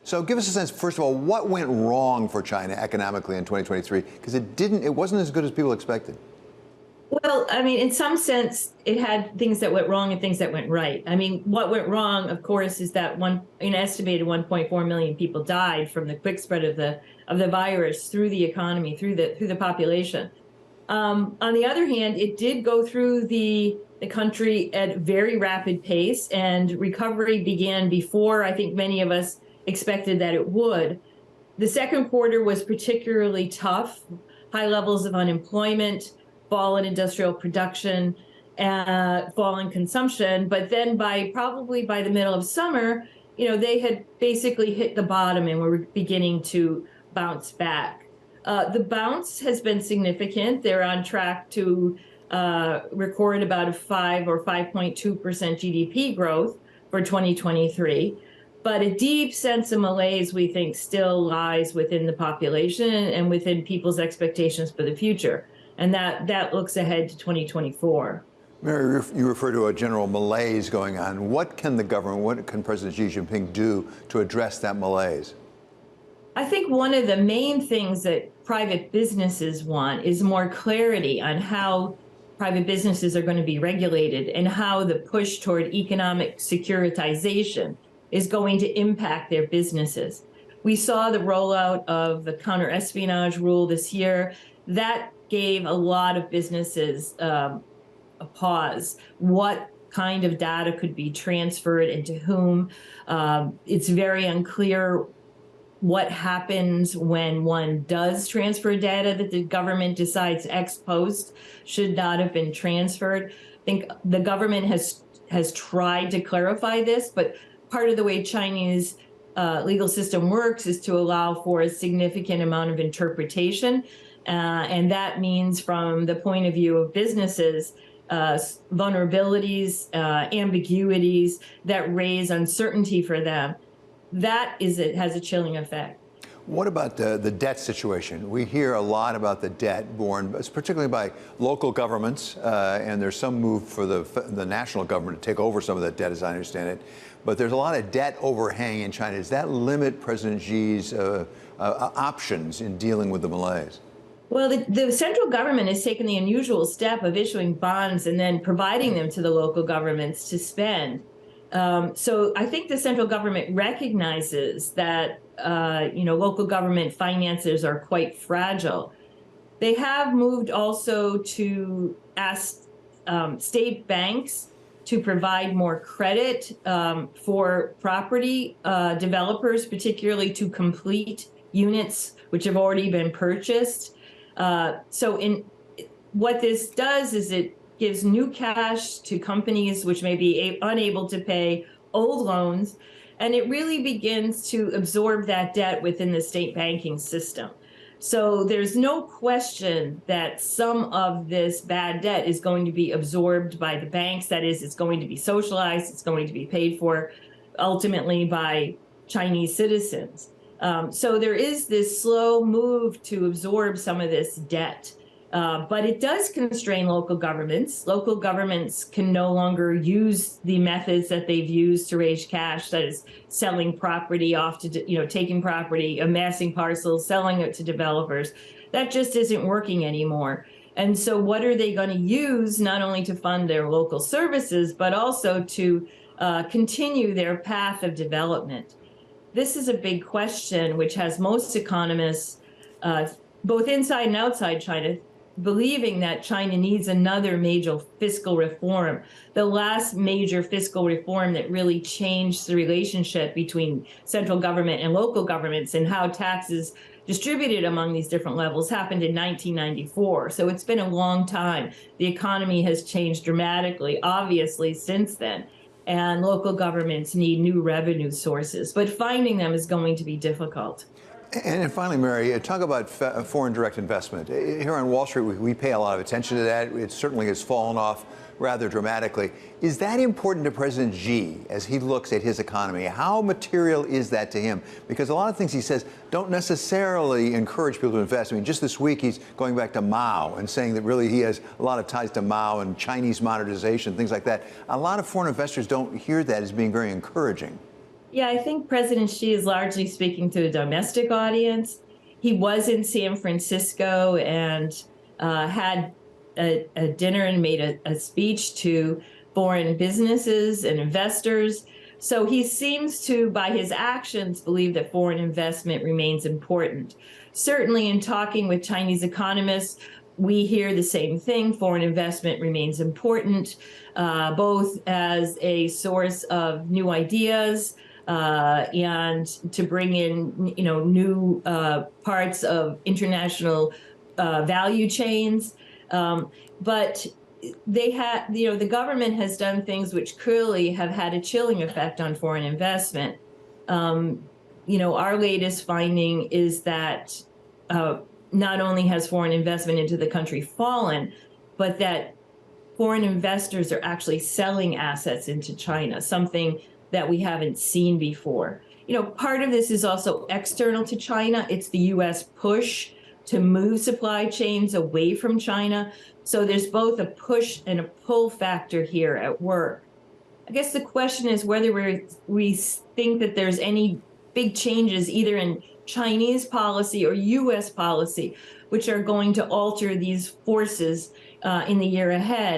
So give us a sense, first of all, what went wrong for China economically in 2023? Because it wasn't as good as people expected. Well, I mean, in some sense, it had things that went wrong and things that went right. I mean, what went wrong, of course, is that an estimated 1.4 million people died from the quick spread of the virus through the economy, through the population. On the other hand, it did go through the country at very rapid pace, and recovery began before I think many of us expected that it would. The second quarter was particularly tough, high levels of unemployment, fall in industrial production, fall in consumption. But then probably by the middle of summer, they had basically hit the bottom and were beginning to bounce back. The bounce has been significant. They're on track to record about a 5 or 5.2% GDP growth for 2023. But a deep sense of malaise, we think, still lies within the population and within people's expectations for the future. And that looks ahead to 2024. Mary, you refer to a general malaise going on. What can the government, what can President Xi Jinping do to address that malaise? I think one of the main things that private businesses want is more clarity on how private businesses are going to be regulated and how the push toward economic securitization is going to impact their businesses. We saw the rollout of the counter-espionage rule this year. That gave a lot of businesses a pause. What kind of data could be transferred and to whom? It's very unclear what happens when one does transfer data that the government decides ex post should not have been transferred. I think the government has tried to clarify this, but part of the way Chinese legal system works is to allow for a significant amount of interpretation. And that means, from the point of view of businesses, vulnerabilities, ambiguities that raise uncertainty for them. It has a chilling effect. What about the debt situation? We hear a lot about the debt borne, particularly by local governments, and there's some move for the national government to take over some of that debt, as I understand it. But there's a lot of debt overhang in China. Does that limit President Xi's options in dealing with the malaise? Well, the central government has taken the unusual step of issuing bonds and then providing them to the local governments to spend. So I think the central government recognizes that local government finances are quite fragile. They have moved also to ask state banks to provide more credit for property developers, particularly to complete units which have already been purchased. What this does is it gives new cash to companies which may be unable to pay old loans, and it really begins to absorb that debt within the state banking system. So there's no question that some of this bad debt is going to be absorbed by the banks. That is, it's going to be socialized, it's going to be paid for ultimately by Chinese citizens. So there is this slow move to absorb some of this debt. But it does constrain local governments. Local governments can no longer use the methods that they've used to raise cash, that is selling property off to, taking property, amassing parcels, selling it to developers. That just isn't working anymore. And so what are they going to use, not only to fund their local services, but also to continue their path of development? This is a big question, which has most economists, both inside and outside China, believing that China needs another major fiscal reform. The last major fiscal reform that really changed the relationship between central government and local governments and how taxes distributed among these different levels happened in 1994. So it's been a long time. The economy has changed dramatically, obviously, since then. And local governments need new revenue sources, but finding them is going to be difficult. And then finally, Mary, talk about foreign direct investment. Here on Wall Street, we pay a lot of attention to that. It certainly has fallen off rather dramatically. Is that important to President Xi as he looks at his economy? How material is that to him? Because a lot of things he says don't necessarily encourage people to invest. I mean, just this week, he's going back to Mao and saying that really he has a lot of ties to Mao and Chinese modernization, things like that. A lot of foreign investors don't hear that as being very encouraging. Yeah, I think President Xi is largely speaking to a domestic audience. He was in San Francisco and had a dinner and made a speech to foreign businesses and investors. So he seems to, by his actions, believe that foreign investment remains important. Certainly, in talking with Chinese economists, we hear the same thing. Foreign investment remains important, both as a source of new ideas, and to bring in, new parts of international value chains. But they had, the government has done things which clearly have had a chilling effect on foreign investment. Our latest finding is that not only has foreign investment into the country fallen, but that foreign investors are actually selling assets into China, something that we haven't seen before. Part of this is also external to China. It's the US push to move supply chains away from China. So there's both a push and a pull factor here at work. I guess the question is whether we think that there's any big changes either in Chinese policy or US policy, which are going to alter these forces in the year ahead.